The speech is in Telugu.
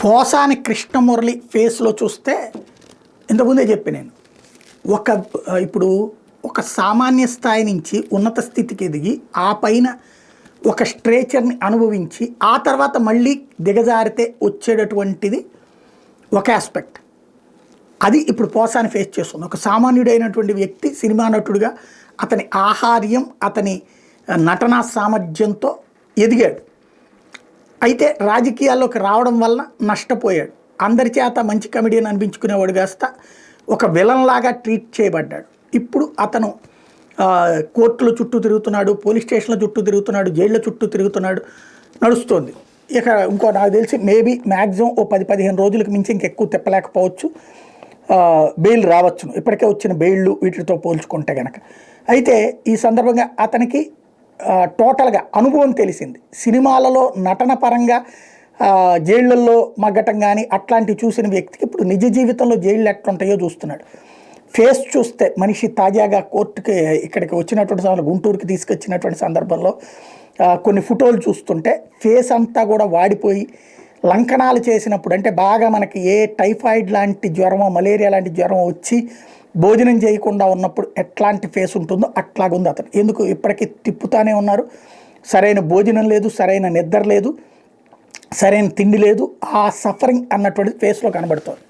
పోసాని కృష్ణమురళి ఫేస్లో చూస్తే ఇంతకుముందే చెప్పి నేను ఇప్పుడు ఒక సామాన్య స్థాయి నుంచి ఉన్నత స్థితికి ఎదిగి ఆ పైన ఒక స్ట్రేచర్ని అనుభవించి ఆ తర్వాత మళ్ళీ దిగజారితే వచ్చేటటువంటిది ఒక ఆస్పెక్ట్. అది ఇప్పుడు పోసాని ఫేస్ చేస్తుంది. ఒక సామాన్యుడైనటువంటి వ్యక్తి సినిమా నటుడిగా అతని ఆహార్యం అతని నటనా సామర్థ్యంతో ఎదిగాడు. అయితే రాజకీయాల్లోకి రావడం వల్ల నష్టపోయాడు. అందరి చేత మంచి కమెడియన్ అనిపించుకునేవాడు కాస్త ఒక విలన్ లాగా ట్రీట్ చేయబడ్డాడు. ఇప్పుడు అతను కోర్టుల చుట్టూ తిరుగుతున్నాడు, పోలీస్ స్టేషన్ల చుట్టూ తిరుగుతున్నాడు, జైళ్ళ చుట్టూ తిరుగుతున్నాడు, నడుస్తోంది. ఇక ఇంకో నాకు తెలిసి మేబీ మ్యాక్సిమం ఓ 10-15 రోజులకు మించి ఇంకెక్కువ తిప్పలేకపోవచ్చు. బెయిల్ రావచ్చును ఇప్పటికే వచ్చిన బెయిళ్ళు వీటితో పోల్చుకుంటే కనుక. అయితే ఈ సందర్భంగా అతనికి టోటల్గా అనుభవం తెలిసింది. సినిమాలలో నటన పరంగా జైళ్ళల్లో మగ్గటం కానీ అట్లాంటివి చూసిన వ్యక్తికి ఇప్పుడు నిజ జీవితంలో జైళ్ళు ఎట్లుంటాయో చూస్తున్నాడు. ఫేస్ చూస్తే మనిషి తాజాగా కోర్టుకి ఇక్కడికి వచ్చినటువంటి సందర్భంలో గుంటూరుకి తీసుకొచ్చినటువంటి సందర్భంలో కొన్ని ఫోటోలు చూస్తుంటే ఫేస్ అంతా కూడా వాడిపోయి లంకణాలు చేసినప్పుడు, అంటే బాగా మనకి ఏ టైఫాయిడ్ లాంటి జ్వరమో మలేరియా లాంటి జ్వరం వచ్చి భోజనం చేయకుండా ఉన్నప్పుడు ఎట్లాంటి ఫేస్ ఉంటుందో అట్లాగుంది అతను. ఎందుకు ఇప్పటికీ తిప్పుతానే ఉన్నారు. సరైన భోజనం లేదు, సరైన నిద్ర లేదు, సరైన తిండి లేదు. ఆ సఫరింగ్ అన్నటువంటి ఫేస్లో కనబడుతుంది.